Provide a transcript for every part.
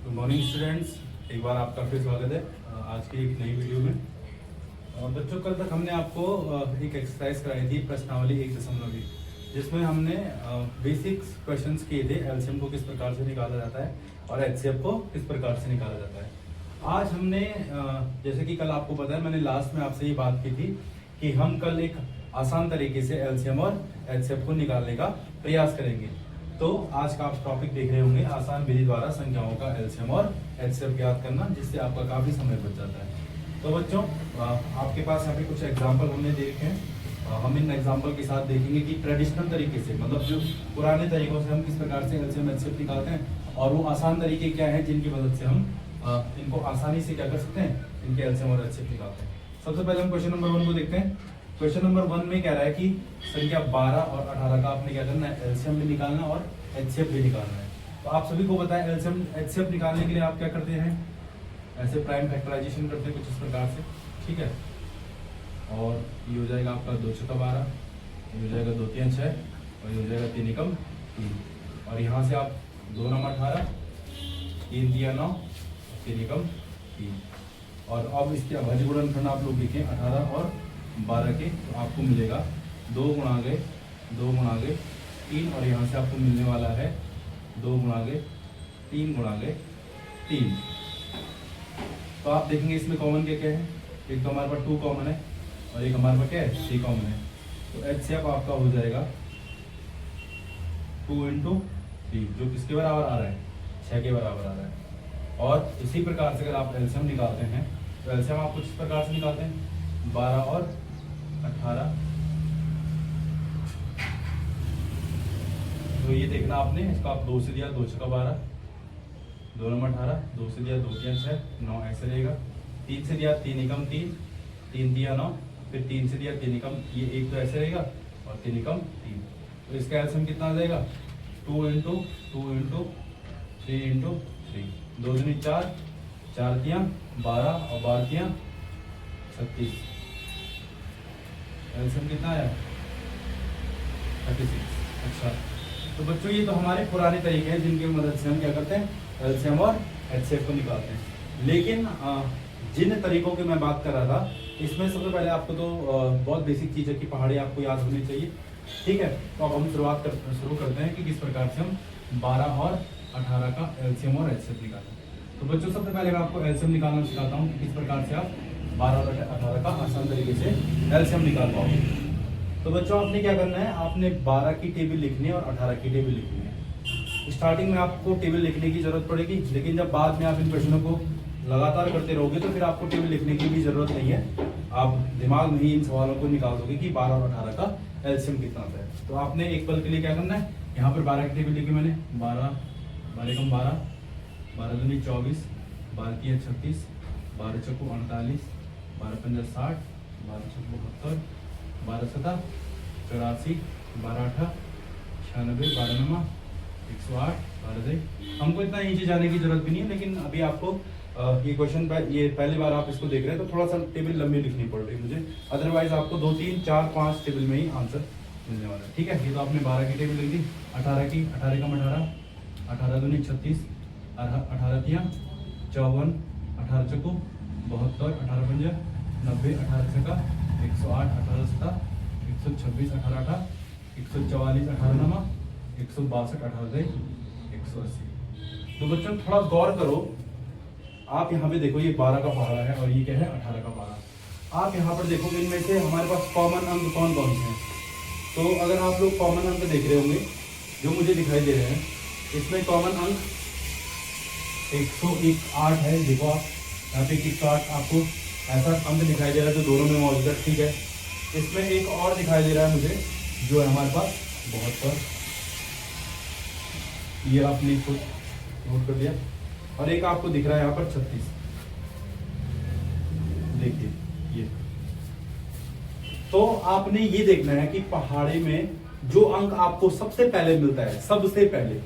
Good morning students, एक बार आपका फिर स्वागत है आज की एक नई वीडियो में। बच्चों, कल तक हमने आपको एक एक्सरसाइज कराई थी प्रश्नावली 1.1, जिसमें हमने बेसिक्स क्वेश्चंस किए थे। एलसीएम को किस प्रकार से निकाला जाता है और एचसीएफ को किस प्रकार से निकाला जाता है। आज हमने जैसे कि कल आपको पता है, मैंने लास्ट में आपसे ये बात की थी कि हम कल एक आसान तरीके से एलसीएम और एचसीएफ को निकालने का प्रयास करेंगे। तो आज का आप टॉपिक देख रहे होंगे, आसान विधि द्वारा संख्याओं का एलसीएम और एचसीएफ ज्ञात करना, जिससे आपका काफी समय बच जाता है। तो बच्चों, आपके पास यहाँ पे कुछ एग्जाम्पल हमने देखे हैं। हम इन एग्जाम्पल के साथ देखेंगे कि ट्रेडिशनल तरीके से, मतलब जो पुराने तरीकों से हम किस प्रकार से एलसीएम एचसीएफ निकालते हैं, और वो आसान तरीके क्या हैं जिनकी मदद से हम इनको आसानी से क्या कर सकते हैं, इनके एलसीएम और एचसीएफ निकालते हैं। सबसे पहले हम क्वेश्चन नंबर 1 को देखते हैं। क्वेश्चन नंबर 1 में कह रहा है कि संख्या 12 और 18 का आपने क्या करना है, एलसीएम भी निकालना और एचसीएफ भी निकालना है। तो आप सभी को पता है एलसीएम एचसीएफ निकालने के लिए आप क्या करते हैं, ऐसे प्राइम फैक्टराइजेशन करते हैं कुछ इस प्रकार से, ठीक है। और ये हो जाएगा आपका 2 × 12, ये हो जाएगा 2 × 3 = 6, और ये हो जाएगा 3 × 3। और यहाँ से आप 2 × 18, 3 × 3 = 9, 3 × 3। और अब इसके अभाज्य गुणनखंड आप लोग लिखें 18 और 12 के, तो आपको मिलेगा 2 × 2 × 3, और यहाँ से आपको मिलने वाला है 2 × 3 × 3। तो आप देखेंगे इसमें कॉमन क्या क्या है। एक तो हमारे पास 2 कॉमन है और एक हमारे पास क्या है, 3 कॉमन है। तो एचसीएफ आपका हो जाएगा 2 × 3, जो किसके बराबर आ रहा है, 6 के बराबर आ रहा है। और इसी प्रकार से अगर आप एलसीएम निकालते हैं तो एलसीएम आप कुछ इस प्रकार से निकालते हैं, 12 और 18। तो ये देखना आपने, इसका आप 2 से दिया 2 × 12, 2 × 18, 2 से दिया 2 × 3 = 6, 9 ऐसे रहेगा। 3 से दिया 3 × 3, 3 × 3 = 9, फिर 3 से दिया 3 × ये एक तो ऐसे रहेगा, और 3 × 3। तो इसका एलसीएम कितना आ जाएगा, 2 × 2 × 3 × 3, 2 दूनी 4, 4 × 3 = 12, और 12 × 3 = 36। एलसीएम कितना आया, 36। अच्छा, तो बच्चों ये तो हमारे पुराने तरीके हैं जिनकी मदद से हम क्या करते हैं, एलसीएम और एचसीएफ को निकालते हैं। लेकिन जिन तरीकों की मैं बात कर रहा था, इसमें सबसे पहले आपको तो बहुत बेसिक चीज़ है कि पहाड़ी आपको याद होनी चाहिए, ठीक है। तो अब हम शुरू करते हैं कि किस प्रकार से हम 12 और 18 का एलसीएम और एचसीएफ निकालें। तो बच्चों, सबसे पहले मैं आपको एलसीएम निकालना सिखाता हूँ कि किस प्रकार से आप 12 और 18 का आसान तरीके से एलसीएम निकाल पाओगे। तो बच्चों, आपने क्या करना है, आपने 12 की टेबल लिखनी है और 18 की टेबल लिखनी है। स्टार्टिंग में आपको टेबल लिखने की जरूरत पड़ेगी, लेकिन जब बाद में आप इन प्रश्नों को लगातार करते रहोगे तो फिर आपको टेबल लिखने की भी जरूरत नहीं है। आप दिमाग में ही इन सवालों को निकाल दोगे कि 12 और 18 का एलसीएम कितना आता है। तो आपने एक पल के लिए क्या करना है, यहाँ पर 12 की टेबल लिखी मैंने, 12 × 12, 12 दूनी 24, 12 × 3 = 36, 12 × 4 = 48, 12 × 5 = 60, 12 × 6 = 72, 12 × 7 = 84, 12 × 8 = 96, 12 × 9 = 108, 12 × 2 हमको इतना नीचे जाने की जरूरत भी नहीं है। लेकिन अभी आपको ये क्वेश्चन ये पहली बार आप इसको देख रहे हैं तो थोड़ा सा टेबल लंबी लिखनी पड़ रही है मुझे, अदरवाइज आपको 2, 3, 4, 5 टेबल में ही आंसर मिलने वाला है, ठीक है। ये तो आपने 12 की टेबल लिख दी, 18 की, 18 × 18, 18 दूनी 36, 18 × 3 = 54, 18 × 4 = 72, 18 × 5 = 90, 18 × 6 = 108, 18 × 7 = 126, 18 × 8 = 144, 18 × 9 = 162, 18 × 2 = 180। तो बच्चों थोड़ा गौर करो, आप यहाँ पे देखो ये 12 का पहाड़ा है और ये क्या है, 18 का पहाड़ा। आप यहाँ पर देखोगे इनमें से हमारे पास कॉमन अंक कौन कौन से हैं। तो अगर आप लोग कॉमन अंक देख रहे होंगे जो मुझे दिखाई दे रहे हैं, इसमें कॉमन अंक 108 है। देखो आप यहाँ पे 108 आपको ऐसा अंक दिखाई दे रहा है जो दोनों में मौजूद है, ठीक है। इसमें एक और दिखाई दे रहा है मुझे, जो है हमारे पास 72, ये आपने खुद नोट कर दिया। और एक आपको दिख रहा है यहाँ पर 36, देखिए ये। तो आपने ये देखना है कि पहाड़े में जो अंक आपको सबसे पहले मिलता है, सबसे पहले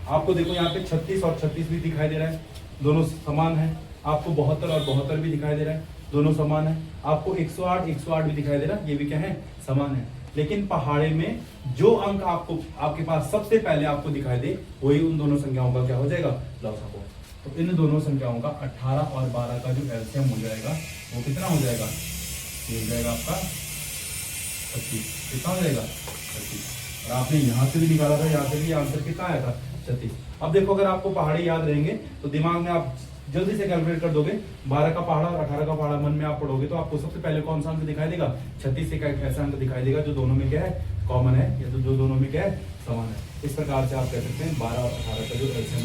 आपको देखो यहाँ पे 36 और 36 भी दिखाई दे रहा है, दोनों समान है। आपको 72 और 72 भी दिखाई दे रहा है, दोनों समान है। आपको 108 108 भी दिखाई दे रहा है, ये भी क्या है, समान है। लेकिन पहाड़े में जो अंक आपको आपके पास सबसे पहले आपको दिखाई दे, वही उन दोनों संख्याओं का क्या हो जाएगा, लसागु। तो इन दोनों संख्याओं का 18 और 12 का जो एलसीएम हो जाएगा वो कितना हो जाएगा, ये हो जाएगा आपका 36। कितना हो जाएगा 36। और आपने यहाँ से भी निकाला था, यहाँ से भी आंसर कितना आया था 36। अब देखो अगर आपको पहाड़ी याद रहेंगे तो दिमाग में आप जल्दी से कैलकुलेट कर दोगे। 12 का पहाड़ा और 18 का पहाड़ा मन में आप पढ़ोगे तो आपको सबसे पहले कौन सा अंक दिखाई देगा, 36 से एक ऐसा अंक दिखाई देगा जो दोनों में क्या है, कॉमन है, या तो जो दोनों में क्या है, समान है। इस प्रकार से आप कह सकते हैं 12 और 18 का जो एलसीएम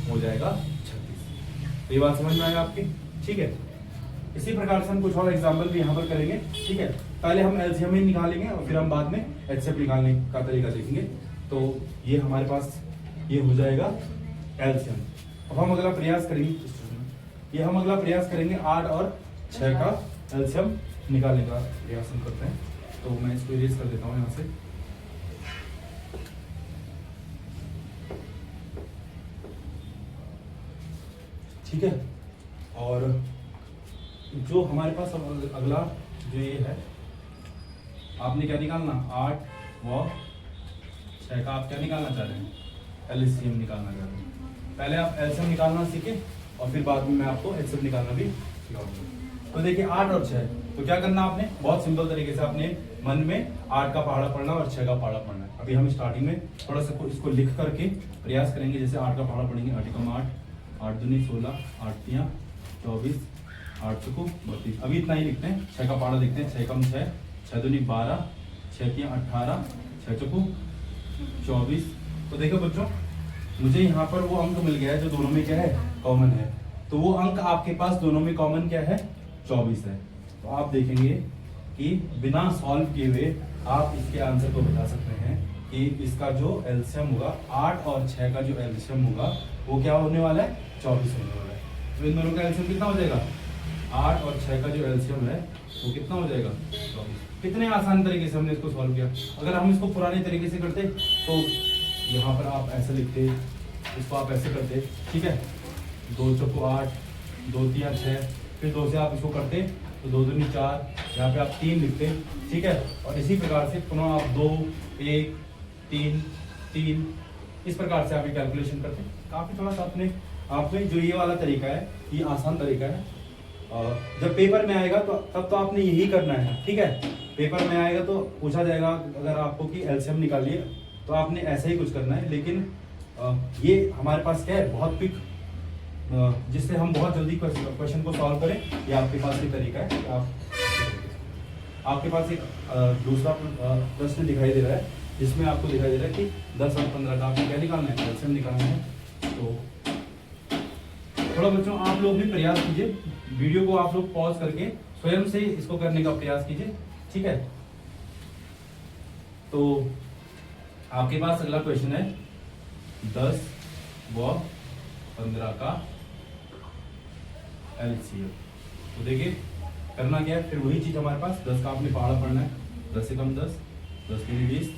हो जाएगा 36। तो ये बात समझ में आएगा आपकी, ठीक है। इसी प्रकार से हम कुछ और एग्जाम्पल भी यहाँ पर करेंगे, ठीक है। पहले हम एलसीएम ही निकालेंगे और फिर हम बाद में एचसीएफ निकालने का तरीका देखेंगे। तो ये हमारे पास ये हो जाएगा एलसीएम। अब हम अगला प्रयास करेंगे, ये हम अगला प्रयास करेंगे 8 और 6 का एलसीएम निकालने का प्रयास हम करते हैं। तो मैं इसको इरेज कर देता हूँ यहाँ से। ठीक है, और जो हमारे पास अगला जो ये है, आपने क्या निकालना, 8 व 6 का आप क्या निकालना चाह रहे हैं, एलसीएम निकालना चाह रहे हैं। पहले आप एलसीएम निकालना सीखे और फिर बाद में मैं आपको एचसीएफ निकालना भी सिखाऊंगा। तो देखिए 8 और 6, तो क्या करना आपने, बहुत सिंपल तरीके से आपने मन में 8 का पहाड़ा पढ़ना और 6 का पहाड़ा पढ़ना है। अभी हम स्टार्टिंग में थोड़ा सा इसको लिख करके प्रयास करेंगे। जैसे 8 का पहाड़ा पढ़ेंगे, 8 एकम 8, 8 दूनी 16, 8 तियां 24, 8 चौको 32। अभी इतना ही लिखते हैं। 6 का पहाड़ा देखते हैं, 6 एकम 6, 6 दूनी 12, 6 तियां 18, 6 चौको 24। तो देखो बच्चों, मुझे यहाँ पर वो अंक मिल गया है जो दोनों में क्या है, कॉमन है। तो वो अंक आपके पास दोनों में कॉमन क्या है, 24 है। तो आप देखेंगे कि बिना सॉल्व किए हुए आप इसके आंसर को बता सकते हैं कि इसका जो एलसीएम होगा, 8 और 6 का जो एलसीएम होगा वो क्या होने वाला है, 24 होने वाला है। तो इन दोनों का एलसीएम कितना हो जाएगा, 8 और 6 का जो एलसीएम है वो कितना हो जाएगा, 24। कितने आसान तरीके से हमने इसको सॉल्व किया। अगर हम इसको पुराने तरीके से करते तो यहाँ पर आप ऐसे लिखते, इसको आप ऐसे करते, ठीक है, 2 चौको 8, 2 तियां 6, फिर 2 से आप इसको करते तो 2 दूनी 4, यहाँ पे आप 3 लिखते, ठीक है। और इसी प्रकार से पुनः आप 2, 1, 3, 3, इस प्रकार से आप ये कैलकुलेशन करते। काफी थोड़ा सा अपने आप में जो ये वाला तरीका है ये आसान तरीका है। जब पेपर में आएगा तो तब तो आपने यही करना है, ठीक है। पेपर में आएगा तो पूछा जाएगा अगर आपको कि एलसीएम निकालिए तो आपने ऐसा ही कुछ करना है। लेकिन ये हमारे पास क्या है, बहुत क्विक, जिससे हम बहुत जल्दी क्वेश्चन को सॉल्व करें, ये आपके पास एक तरीका है। आपके पास एक दूसरा प्रश्न दिखाई दे रहा है जिसमें आपको दिखाई दे रहा है कि 10 और 15 का आपको क्या निकालना है, एलसीएम निकालना है। तो थोड़ा बच्चों आप लोग भी प्रयास कीजिए, वीडियो को आप लोग पॉज करके स्वयं से इसको करने का प्रयास कीजिए, ठीक है। तो आपके पास अगला क्वेश्चन है 10 व 15 का एलसीएम। तो देखिए करना क्या है, फिर वही चीज हमारे पास 10 का आपने पहाड़ा पढ़ना है, 10 से कम 10, 10 दूनी 20,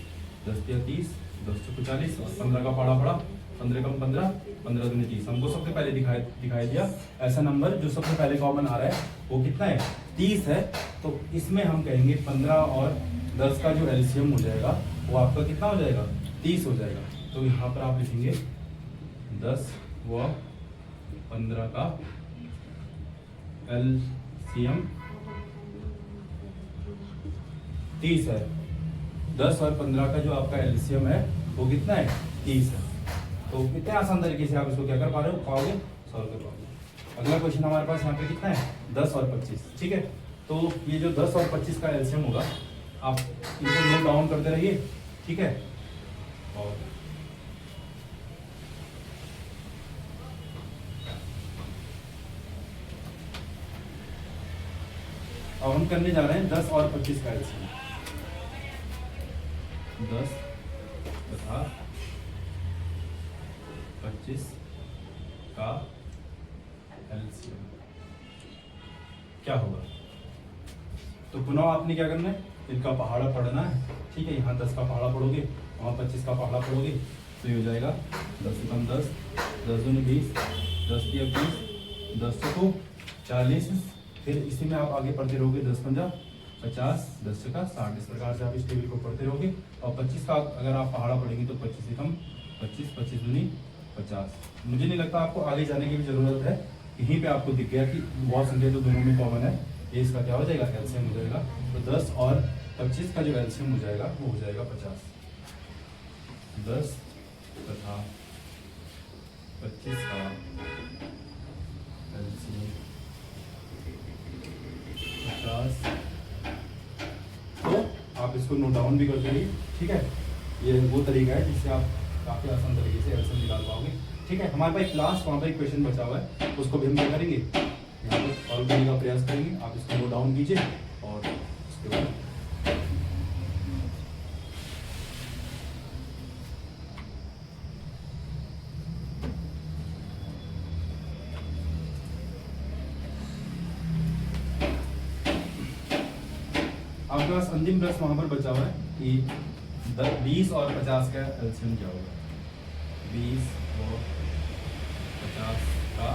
10 तिया 30, 10 चौको 40 और 15 का पहाड़ा पड़ा, 15 कम 15, 15 दूनी 30। हमको सबसे पहले दिखाई दिया ऐसा नंबर जो सबसे पहले कॉमन आ रहा है वो कितना है, 30 है। तो इसमें हम कहेंगे 15 और 10 का जो एलसीएम हो जाएगा वो आपका कितना हो जाएगा, 30 हो जाएगा। तो यहाँ पर आप लिखेंगे 10 व 15 का एलसीएम 30 है। 10 और 15 का जो आपका एलसीएम है वो कितना है, 30 है। तो कितने आसान तरीके से आप इसको क्या कर पा रहे हो, पाओगे, सॉल्व कर पाओगे। अगला क्वेश्चन हमारे पास यहाँ पे कितना है, 10 और 25, ठीक है। तो ये जो 10 और 25 का एलसीएम होगा आप इनको नोट डाउन करते रहिए, ठीक है। और अब हम करने जा रहे हैं 10 और 25 का एलसीएम। 10 तथा 25 का एलसीएम क्या होगा। तो पुनः आपने क्या करना है, इनका पहाड़ा पढ़ना है, ठीक है। यहाँ 10 का पहाड़ा पढ़ोगे, वहाँ 25 का पहाड़ा पढ़ोगे, तो ये हो जाएगा 10 से कम 10, 10 दूनी 20, 10 तिया 20, 10 चौको 40। फिर इसी में आप आगे पढ़ते रहोगे, 10 पंजा 50, 10 छक्का 60। इस प्रकार से आप इस टेबल को पढ़ते रहोगे। और 25 का अगर आप पहाड़ा पढ़ेंगे तो 25 से कम 25, 25 दूनी 50। मुझे नहीं लगता आपको आगे जाने की भी जरूरत है, यहीं पे आपको दिख गया कि बहुत संख्या जो दोनों में कॉमन है, ये इसका क्या हो जाएगा, एलसीएम हो जाएगा। तो 10 और 25 का जो एलसीएम हो जाएगा वो हो जाएगा 50। 10 तथा 25 का एलसीएम 50। तो आप इसको नोट डाउन भी कर लीजिए, ठीक है। ये वो तरीका है जिससे आप काफ़ी आसान तरीके से एलसीएम निकाल पाओगे, ठीक है। हमारे पास एक लास्ट वहाँ पर एक क्वेश्चन बचा हुआ है, उसको भी हम क्या करेंगे, यहाँ पर सॉल्व करने का प्रयास करेंगे। आप इसको नोट डाउन कीजिए और उसके बाद आपके पास अंतिम प्रश्न वहाँ पर बचा हुआ है कि 20 और 50 का एलसीएम क्या होगा। 20 और 50 का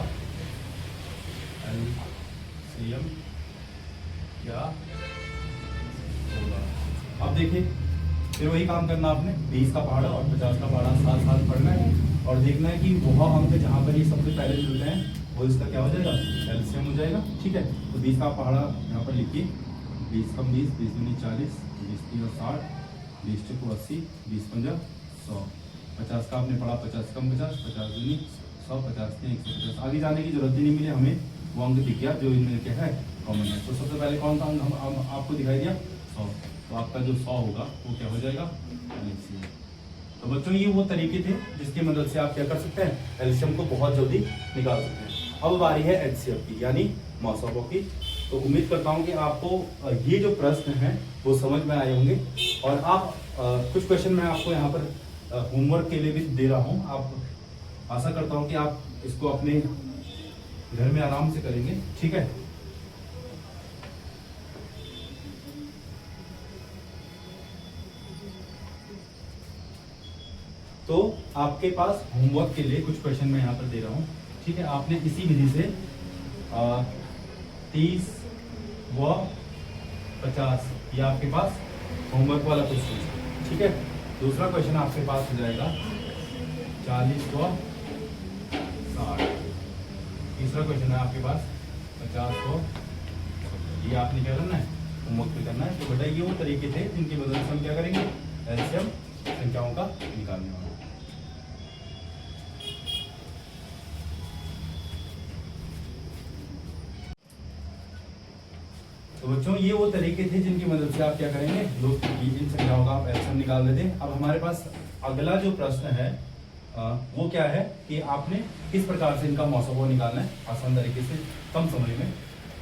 एलसीएम क्या होगा। अब देखिए फिर वही काम करना आपने, 20 का पहाड़ा और 50 का पहाड़ा साथ साथ पढ़ना है और देखना है कि वह अंक जहाँ पर ये सबसे पहले मिलते हैं वो इसका क्या हो जाएगा, एलसीएम हो जाएगा, ठीक है। तो 20 का पहाड़ा यहाँ पर लिखिए, 20 कम 20, 20 दूनी 40, 20 तीन 60, 20 चौको 80, 20 पंजा 100। 50 का आपने पढ़ा, 50 कम 50, 50 दूनी 100, 50 तीन 150। आगे जाने की जरूरत ही नहीं मिली हमें, वो अंक दिख गया जो इनमें क्या है, कॉमन है। तो सबसे पहले कौन सा अंक हम आपको दिखाई दिया, 100। तो आपका जो 100 होगा वो क्या हो जाएगा, एलसीएम। तो बच्चों ये वो तरीके थे जिसकी मदद से आप क्या कर सकते हैं, एलसीएम को बहुत जल्दी निकाल सकते हैं। अब बारी है एचसीएफ की, यानी मौसों की। तो उम्मीद करता हूँ कि आपको ये जो प्रश्न हैं वो समझ में आए होंगे और आप कुछ क्वेश्चन मैं आपको यहाँ पर होमवर्क के लिए भी दे रहा हूँ। आप आशा करता हूँ कि आप इसको अपने घर में आराम से करेंगे, ठीक है। तो आपके पास होमवर्क के लिए कुछ क्वेश्चन मैं यहाँ पर दे रहा हूँ, ठीक है। आपने इसी विधि से 30 व 50 ये आपके पास होमवर्क वाला क्वेश्चन, ठीक है। दूसरा क्वेश्चन आपके पास हो जाएगा 40 व 60। तीसरा क्वेश्चन है आपके पास 50 व, ये आपने क्या करना है, होमवर्क पे करना है। तो बेटा ये वो तरीके थे जिनकी मदद से हम क्या करेंगे, एलसीएम संख्याओं का निकालने वाला। तो बच्चों ये वो तरीके थे जिनकी मदद से आप क्या करेंगे, लोग इन संख्याओं का आप एलसीएम निकाल लेते हैं। अब हमारे पास अगला जो प्रश्न है वो क्या है कि आपने किस प्रकार से इनका मौसम निकालना है आसान तरीके से कम समय में।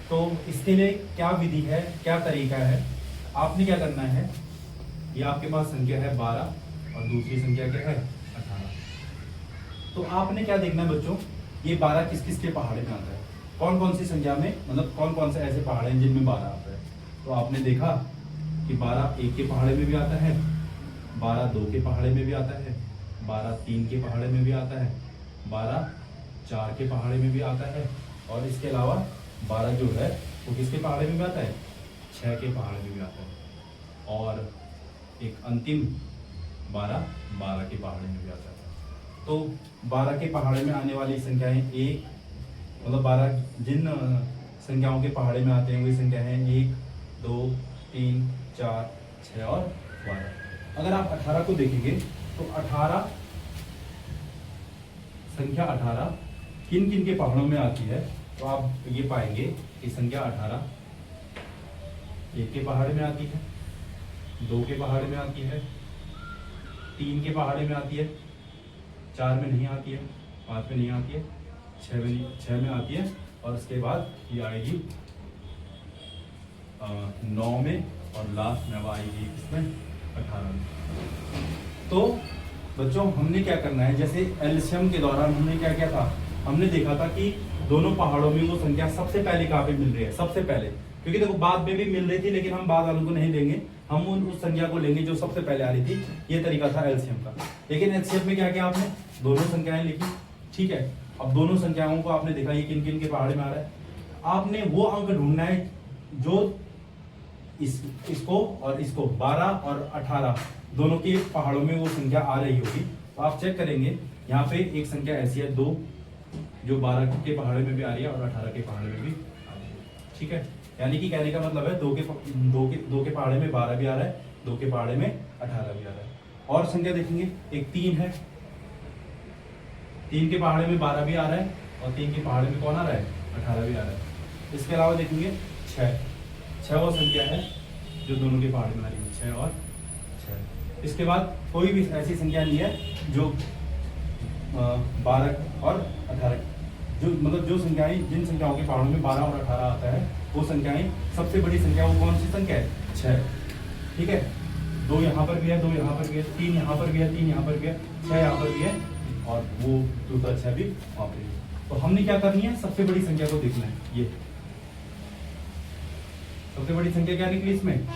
तो इसके लिए क्या विधि है, क्या तरीका है, आपने क्या करना है, ये आपके पास संख्या है 12 और दूसरी संख्या क्या है 18। तो आपने क्या देखना है बच्चों, ये 12 किस किस के पहाड़े में आता है, कौन कौन सी संख्या में, मतलब कौन कौन से ऐसे पहाड़ हैं जिनमें 12 आता है। तो आपने देखा कि 12 1 के पहाड़े में भी आता है, 12 2 के पहाड़े में भी आता है, 12 3 के पहाड़े में भी आता है, 12 4 के पहाड़े में भी आता है और इसके अलावा 12 जो है वो किसके पहाड़े में भी आता है, 6 के पहाड़े में भी आता है और एक अंतिम 12 के पहाड़े में भी आता है। तो 12 के पहाड़े में आने वाली संख्याएं एक, मतलब 12 जिन संख्याओं के पहाड़े में आते हैं वही संख्या है 1 2 3 4 6 और 12। अगर आप 18 को देखेंगे तो 18 संख्या 18 किन किन के पहाड़ों में आती है, तो आप ये पाएंगे कि संख्या 18 1 के पहाड़े में आती है, 2 के पहाड़े में आती है, 3 के पहाड़े में आती है, 4 में नहीं आती है, 5 में नहीं आती है, 6 में आती है और उसके बाद ये आएगी 9 में और लास्ट में अब आएगी इसमें 18 में। तो बच्चों हमने क्या करना है, जैसे एलसीएम के दौरान हमने क्या किया था, हमने देखा था कि दोनों पहाड़ों में वो संख्या सबसे पहले कहाँ पे मिल रही है, सबसे पहले, क्योंकि देखो बाद में भी मिल रही थी लेकिन हम बाद वालों को नहीं लेंगे, हम उस संख्या को लेंगे जो सबसे पहले आ रही थी। ये तरीका था एलसीएम का। लेकिन एचसीएफ में क्या किया आपने, दोनों संख्याएं लिखी, ठीक है। अब दोनों संख्याओं को आपने देखा ये किन किन के पहाड़े में आ रहा है, आपने वो अंक ढूंढना है जो इसको और इसको 12 और 18 दोनों के पहाड़ों में वो संख्या आ रही होगी, तो आप चेक करेंगे यहाँ पे एक संख्या ऐसी है 2, जो 12 के पहाड़े में भी आ रही है और 18 के पहाड़े में भी आ रही है। ठीक है, यानी कि कहने का मतलब है 2 के पहाड़े में 12 भी आ रहा है, 2 के पहाड़े में 18 भी आ रहा है। और संख्या देखेंगे, एक 3 है, 3 के पहाड़े में 12 भी आ रहा है और 3 के पहाड़े में कौन आ रहा है, 18 भी आ रहा है। इसके अलावा देखेंगे 6 वो संख्या है जो दोनों के पहाड़े में आ रही है, 6 और 6। इसके बाद कोई भी ऐसी संख्या नहीं है जो 12 और 18, जो मतलब जो संख्याएं, जिन संख्याओं के पहाड़ों में 12 और 18 आता है, वो संख्याएं सबसे बड़ी संख्या वो कौन सी संख्या है, 6। ठीक है, 2 यहाँ पर भी है, 2 यहाँ पर भी है, 3 यहाँ पर भी है, 3 यहाँ पर भी है, 6 यहाँ पर भी है और वो दूसरा 6 भी वहाँ पर है। तो हमने क्या करनी है, सबसे बड़ी संख्या को देखना है। ये सबसे बड़ी संख्या क्या निकली इसमें,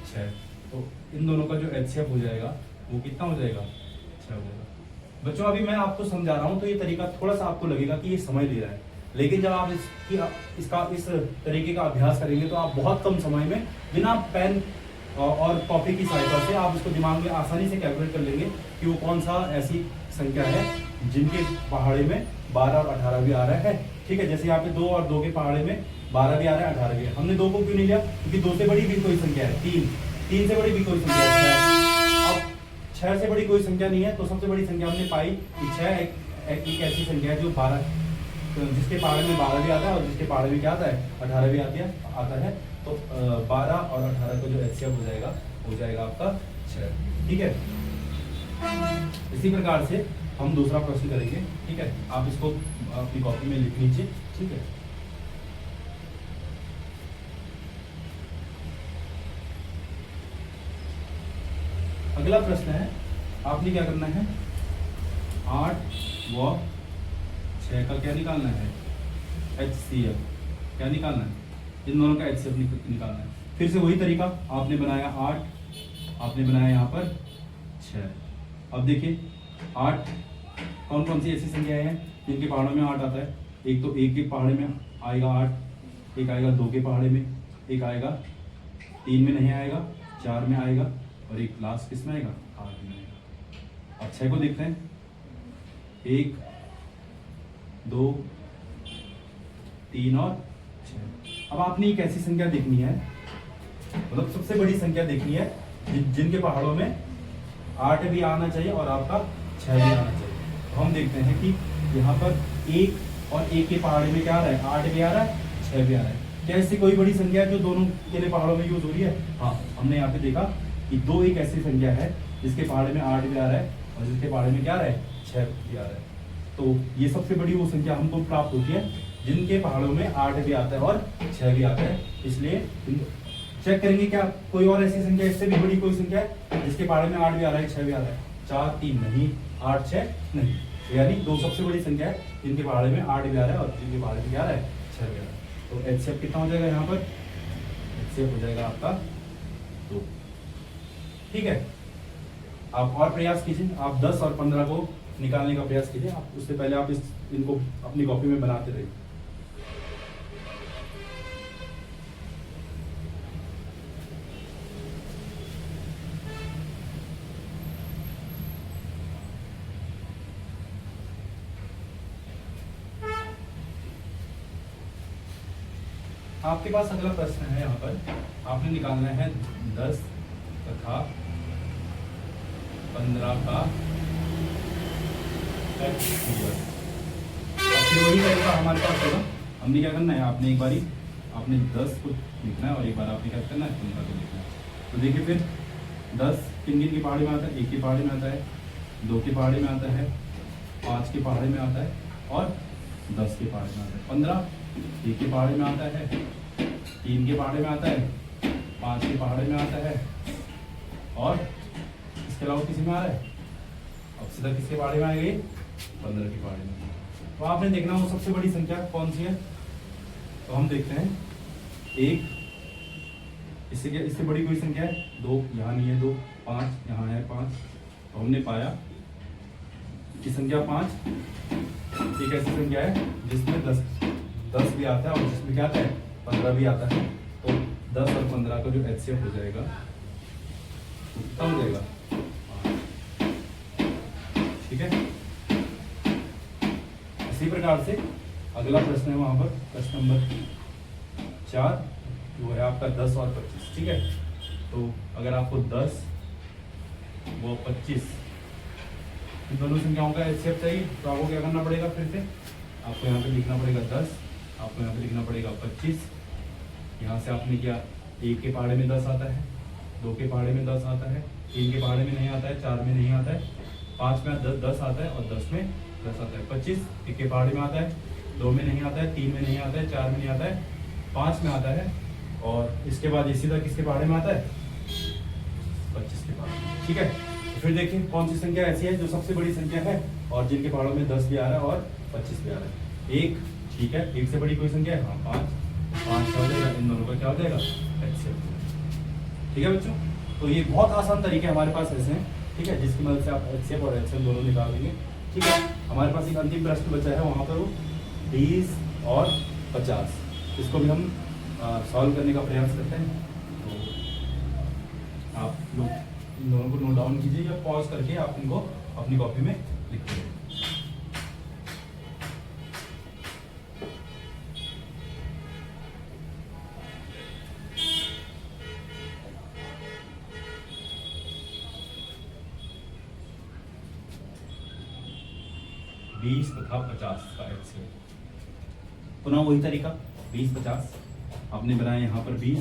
6। तो इन दोनों का जो HCF हो जाएगा वो कितना हो जाएगा, 6 हो जाएगा। बच्चों अभी मैं आपको समझा रहा हूँ तो ये तरीका थोड़ा सा आपको लगेगा कि ये समझ ले रहा है, लेकिन जब आप इस तरीके का अभ्यास करेंगे तो आप बहुत कम समय में बिना पेन और कॉपी की सहायता से आप इसको दिमाग में आसानी से कैलकुलेट कर लेंगे कि वो कौन सा ऐसी संख्या है जिनके पहाड़े में 12 और 18 भी आ रहा है। ठीक है, जैसे यहाँ पे 2 और 2 के पहाड़े में 12 भी आ रहा है, 18 भी है। हमने 2 को क्यों नहीं लिया, क्योंकि 2 से बड़ी भी कोई संख्या है 3 से बड़ी भी कोई संख्या है 6। अब 6 से बड़ी कोई संख्या नहीं है, तो सबसे बड़ी संख्या हमने पाई कि 6 एक ऐसी संख्या है जो 12, जिसके पहाड़े में 12 भी आता है और जिसके पहाड़े में क्या आता है, 18 भी आता है। तो 12 और 18 का जो HCF हो जाएगा आपका 6। ठीक है, इसी प्रकार से हम दूसरा प्रश्न करेंगे। ठीक है, आप इसको अपनी कॉपी में लिख लीजिए। ठीक है, अगला प्रश्न है, आपने क्या करना है, 8 व 6 का क्या निकालना है, HCF क्या निकालना है, इन दोनों का HCF निकालना है। फिर से वही तरीका, आपने बनाया 8, आपने बनाया यहाँ पर 6। अब देखिए 8 कौन कौन सी ऐसी संख्याएं हैं जिनके पहाड़ों में 8 आता है। एक तो 1 के पहाड़े में आएगा 8, एक आएगा 2 के पहाड़े में, एक आएगा 3 में नहीं आएगा, 4 में आएगा और एक लास्ट किस में आएगा, 8 में आएगा। अब 6 को देखते हैं, 1 2 3 और 6। अब आपने एक ऐसी संख्या देखनी है, मतलब सबसे बड़ी संख्या देखनी है जिनके पहाड़ों में 8 भी आना चाहिए और आपका 6 भी आना चाहिए। तो हम देखते हैं कि यहाँ पर 1 और 1 के पहाड़े में क्या आ रहा है, 8 भी आ रहा है, 6 भी आ रहा है। क्या इससे कोई बड़ी संख्या है जो दोनों के पहाड़ों में यूज हो रही है? हाँ, हमने यहाँ पे देखा कि 2 एक ऐसी संख्या है जिसके पहाड़े में 8 भी आ रहा है और जिसके पहाड़े में क्या आ रहा है, 6 भी आ रहा है। तो ये सबसे बड़ी वो संख्या हमको प्राप्त होती है जिनके पहाड़ों में 8 भी आता है और 6 भी आता है। इसलिए चेक करेंगे क्या कोई और ऐसी संख्या इससे भी बड़ी कोई संख्या है जिसके पहाड़े में 8 भी आ रहा है, 6 भी आ रहा है। 4 3 नहीं, 8 6 नहीं, यानी 2 सबसे बड़ी संख्या है जिनके पहाड़े में 8 भी आ रहा है और जिनके पहाड़े में क्या आ रहा है, 6 भी आ रहा है। तो HCF कितना हो जाएगा यहाँ पर, HCF हो जाएगा आपका 2। ठीक है, आप और प्रयास कीजिए, आप 10 और 15 को निकालने का प्रयास कीजिए। आप उससे पहले आप इनको अपनी कॉपी में बनाते रहिए। आपके पास अगला प्रश्न है, यहाँ पर आपने निकालना है 10 तथा 15 का HCF। फिर वही तरीका हमारे पास होगा, हमने क्या करना है, आपने एक बारी आपने 10 को लिखना है और एक बार आपने क्या करना है, 15 को लिखना है। तो देखिए फिर 10 किन किन के पहाड़े में आता है, 1 के पहाड़े में आता है, 2 के पहाड़े में आता है, 5 के पहाड़े में आता है और 10 के पहाड़े में आता है। 15 1 के पहाड़े में आता है, 3 के पहाड़े में आता है, 5 के पहाड़े में आता है और इसके अलावा किसी में आ रहा है, अब सीधा किसके पहाड़े में आएगी, 15 के पहाड़े में। तो आपने देखना वो सबसे बड़ी संख्या कौन सी है। तो हम देखते हैं 1, इससे बड़ी कोई संख्या है, 2 यहाँ नहीं है, 2 5 यहाँ है 5। तो हमने पाया कि संख्या 5 एक ऐसी संख्या है जिसमें 10 भी आता है और जिसमें क्या आता है, 15 भी आता है। तो 10 और 15 का जो HCF हो जाएगा कितना हो जाएगा, 6 ठीक है। इसी प्रकार से अगला प्रश्न है वहां पर प्रश्न नंबर 4, वो है आपका 10 और 25, ठीक है। तो अगर आपको 10 वो 25 इन दोनों संख्याओं का एचसीएफ चाहिए तो आपको क्या करना पड़ेगा, फिर से आपको यहाँ पे लिखना पड़ेगा 10, आपको यहाँ पे लिखना पड़ेगा 25। यहाँ से आपने क्या, 1 के पहाड़े में 10 आता है, 2 के पहाड़े में 10 आता है, 3 के पहाड़े में नहीं आता है, 4 में नहीं आता है, 5 में 10 आता है और 10 में 10 आता है। 25 1 के पहाड़े में आता है, 2 में नहीं आता है, 3 में नहीं आता है, 4 में नहीं आता है, 5 में आता है और इसके बाद ये सीधा किसके पहाड़े में आता है, 25 के पहाड़े में, ठीक है। तो फिर देखिए कौन सी संख्या ऐसी है जो सबसे बड़ी संख्या है और जिनके पहाड़ों में 10 भी आ रहा है और 25 भी आ रहा है। 1, ठीक है, 1 से बड़ी कोई संख्या है, हाँ 5 क्या हो जाएगा, इन दोनों का क्या हो जाएगा, एचसीएफ, ठीक है बच्चों। तो ये बहुत आसान तरीके हमारे पास ऐसे हैं, ठीक है, जिसकी मदद से आप एचसीएफ और एचसीएफ दोनों निकाल लेंगे, ठीक है। हमारे पास एक अंतिम प्रश्न बचा है वहाँ पर, वो 20 और 50, इसको भी हम सॉल्व करने का प्रयास करते हैं। तो आप लोग इन दोनों को नोट डाउन कीजिए या पॉज करके आप इनको अपनी कॉपी में लिख लीजिए। बीस तथा 50 का एचसीएफ, पुनः वही तरीका 20 50 आपने बनाया यहाँ पर 20,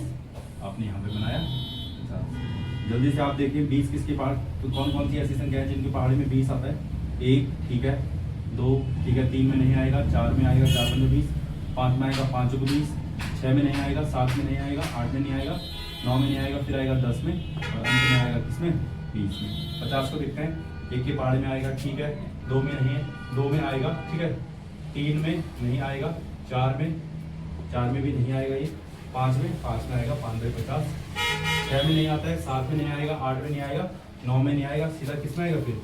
आपने यहाँ पे बनाया 50। जल्दी से आप देखिए 20 किसके पहाड़, तो कौन कौन सी ऐसी संख्या है जिनके पहाड़े में 20 आता है। 1, ठीक है, 2, ठीक है, 3 में नहीं आएगा, 4 में आएगा, 4 पंजे 20, 5 में आएगा, 5 को 20, 6 में नहीं आएगा, 7 में नहीं आएगा, 8 में नहीं आएगा, 9 में नहीं आएगा, फिर आएगा 10 में और अंत में आएगा किसमें, 20 में। 50 को देखते हैं, 1 के पहाड़े में आएगा, ठीक है, 2 में नहीं है, 2 में आएगा, ठीक है, 3 में नहीं आएगा, 4 में भी नहीं आएगा, ये 5 में आएगा, 5 में 50, 6 में नहीं आता है, 7 में नहीं आएगा, 8 में नहीं आएगा, 9 में नहीं आएगा, सीधा किस में आएगा, फिर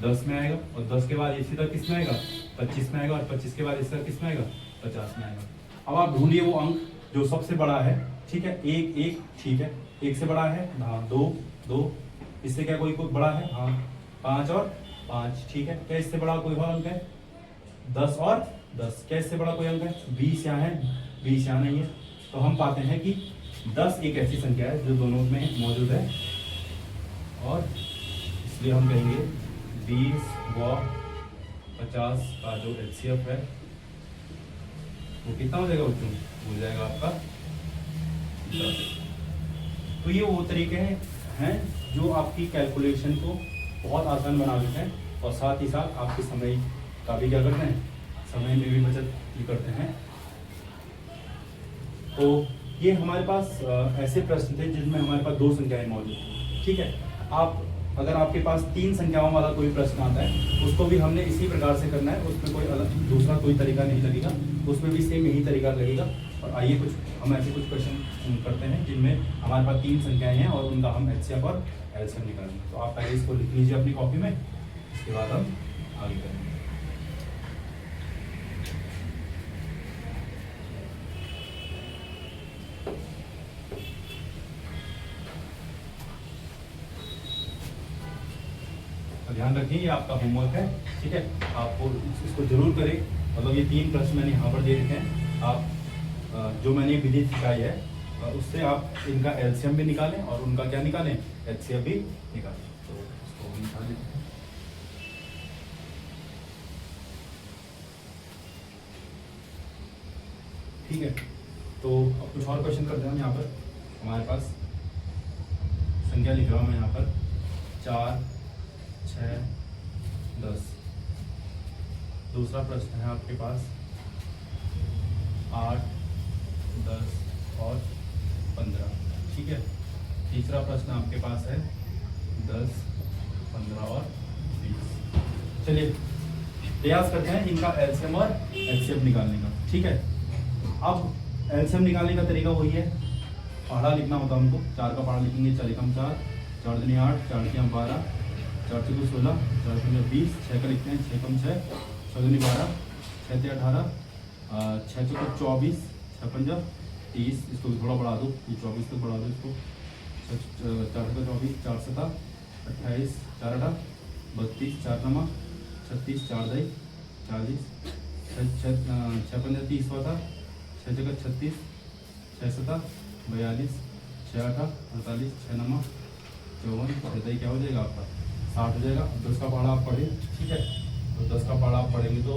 10 में आएगा और 10 के बाद ये सीधा किस में आएगा, 25 में आएगा और 25 के बाद इसका किस में आएगा, 50 में आएगा। अब आप ढूंढिए वो अंक जो सबसे बड़ा है, ठीक है, 1 ठीक है, 1 से बड़ा है, हाँ 2 इससे क्या कोई बड़ा है, हाँ 5 और 5, ठीक है। क्या इससे बड़ा कोई और अंक है, 10 और 10, क्या इससे बड़ा कोई अंक है, 20 यहाँ है, 20 यहाँ नहीं है। तो हम पाते हैं कि 10 एक ऐसी संख्या है जो दोनों में मौजूद है और इसलिए हम कहेंगे 20 व 50 का जो एचसीएफ है वो कितना हो जाएगा बच्चों, हो जाएगा आपका 10। तो ये वो तरीके हैं जो आपकी कैलकुलेशन को बहुत आसान बना देते हैं और साथ ही साथ आपके समय का भी क्या करते हैं, समय में भी बचत भी करते हैं। तो ये हमारे पास ऐसे प्रश्न थे जिनमें हमारे पास 2 संख्याएं मौजूद थी, ठीक है। आप अगर आपके पास 3 संख्याओं वाला कोई प्रश्न आता है उसको भी हमने इसी प्रकार से करना है, उसमें कोई अलग दूसरा कोई तरीका नहीं लगेगा, उसमें भी सेम यही तरीका लगेगा। और आइए हम ऐसे कुछ क्वेश्चन करते हैं जिनमें हमारे पास 3 संख्याएं हैं और उनका हम एचसीएफ और एलसीएम निकालेंगे। तो आप पहले इसको लिख लीजिए अपनी कॉपी में, इसके बाद हम आगे करेंगे। ध्यान रखिए ये आपका होमवर्क है, ठीक है, आपको इसको जरूर करें। मतलब ये 3 प्रश्न मैंने यहाँ पर दे रखे हैं, आप जो मैंने विधि सिखाई है उससे आप इनका एलसीएम भी निकालें और उनका क्या निकालें, एचसीएफ भी निकालें। तो इसको हम निकाल लेते हैं। ठीक है, तो अब कुछ और क्वेश्चन करते हैं। यहाँ पर हमारे पास संख्या लिख रहा हूँ मैं यहाँ पर 4, 6, 10। दूसरा प्रश्न है आपके पास 8, 10 और 15, ठीक है। तीसरा प्रश्न आपके पास है 10, 15 और 20। चलिए प्रयास करते हैं इनका एलसीएम और एचसीएफ निकालने का, ठीक है। अब एलसीएम निकालने का तरीका वही है, पहाड़ा लिखना होता है हमको। 4 का पहाड़ा लिखेंगे, 4 एकम 4, 4 दूनी 8, 4 तियां 12, 4 चौको 16, 4 पंजे 20, 6 का लिखते हैं, 6 कम 6, 6 दूनी 12, 6 तियां 18, 6 चौको 24, 6 पंजा 30, इसको भी थोड़ा बढ़ा दो, ये 24 तक बढ़ा दो इसको, 4 का 24, 4 7 28, 4 8 32, 4 9 36, 4 दाई 40, 6 15 30 होता, 6 जगह 36, 6 7 42, 6 8 48, 6 9 54, 6 दाई क्या हो जाएगा आपका 60 हो जाएगा। अब 10 का पहाड़ा आप पढ़े, ठीक है, तो 10 का पहाड़ा आप पढ़ेंगे तो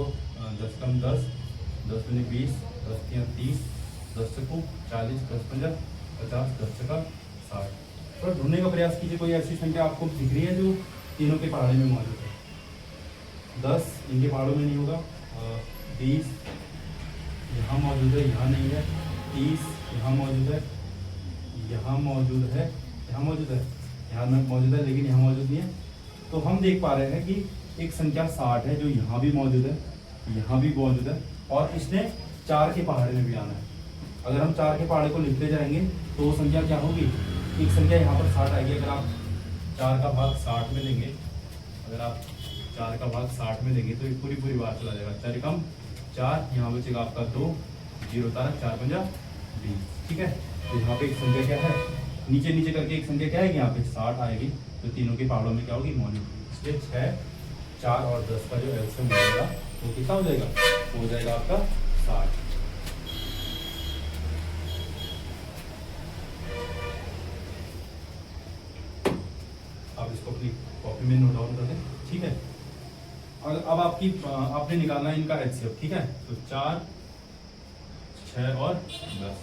10 कम 10, 10 दूनी 20, 10 तिया 30, 10 चक्कू 40, 10 पंजा 50, 10 चक्का 60। थोड़ा ढूंढने का प्रयास कीजिए, कोई ऐसी संख्या आपको दिख रही है जो तीनों के पहाड़े में मौजूद है। 10 इनके पहाड़ों में नहीं होगा, 20 यहाँ मौजूद है, यहाँ नहीं है, 30 यहाँ मौजूद है, यहाँ मौजूद है, यहाँ मौजूद है, यहाँ में मौजूद है लेकिन यहाँ मौजूद नहीं है। तो हम देख पा रहे हैं कि एक संख्या 60 है जो यहाँ भी मौजूद है, यहाँ भी मौजूद है, और इसने 4 के पहाड़े में भी आना है। अगर हम 4 के पहाड़े को लिखते जाएंगे तो वो संख्या क्या होगी, एक संख्या यहाँ पर 60 आएगी। अगर आप 4 का भाग 60 में लेंगे, अगर आप 4 का भाग 60 में लेंगे तो ये पूरी बार चला जाएगा। 4 कम 4, यहाँ बचेगा आपका 2, 0 तारा 4 पंजा 20, ठीक है। तो यहाँ पे एक संख्या क्या है, नीचे नीचे करके एक संख्या क्या आएगी, यहाँ पे 60 आएगी, तो तीनों के पहाड़ों में क्या होगी, मौजूद। इसलिए 6, 4 और 10 का जो एलसीएम हो जाएगा वो कितना हो जाएगा, हो जाएगा आपका 60। आप इसको अपनी कॉपी में नोट डाउन कर दें, ठीक है। और अब आपने निकालना है इनका एचसीएफ, ठीक है। तो 4, 6 और 10,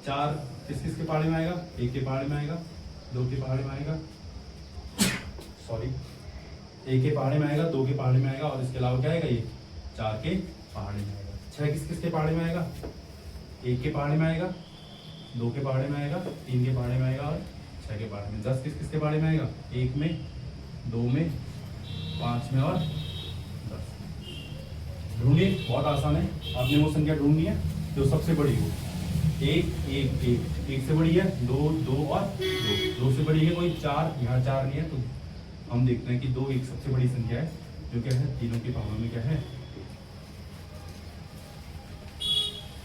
4 किस किस के पहाड़े में आएगा, 1 के पहाड़े में आएगा, 2 के पहाड़े में आएगा, सॉरी 1 के पहाड़े में आएगा, 2 के पहाड़े में आएगा, और इसके अलावा क्या आएगा, ये 4 के पहाड़े में आएगा। 6 किस किस के पहाड़े में आएगा, 1 के पहाड़े में आएगा, 2 के पहाड़े में आएगा, 3 के पहाड़े में आएगा और 6 के पहाड़े में। 10 किस किस के पहाड़े में आएगा, 1 में, 2 में, 5 में और 10। ढूंढिए, बहुत आसान है। आपने वो संख्या ढूंढनी है जो सबसे बड़ी हो। 1 1 1 1 से बड़ी है, 2 2 और 2 से बड़ी है कोई, 4 यहाँ 4 नहीं है, तो हम देखते हैं कि 2 एक सबसे बड़ी संख्या है जो क्या है, तीनों के पहाड़ों में क्या है,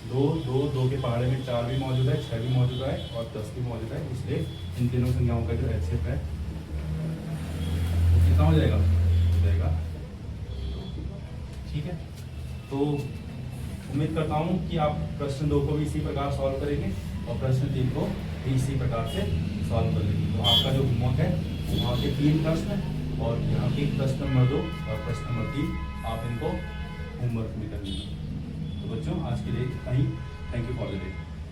2 के पहाड़े में 4 भी मौजूद है, 6 भी मौजूद है और 10 भी मौजूद है। इसलिए इन तीनों संख्याओं का जो एचसीएफ है वो कितना हो जाएगा, हो जाएगा 2, ठीक है। तो उम्मीद करता हूँ कि आप प्रश्न 2 को भी इसी प्रकार सॉल्व करेंगे और प्रश्न 3 को भी इसी प्रकार से सॉल्व कर लेंगे। तो आपका जो होमवर्क है वहाँ के 3 प्रश्न और यहाँ के प्रश्न नंबर 2 और प्रश्न नंबर 3 आप इनको होमवर्क में कर लीजिए। तो बच्चों आज के लिए इतना ही। Thank you for the day.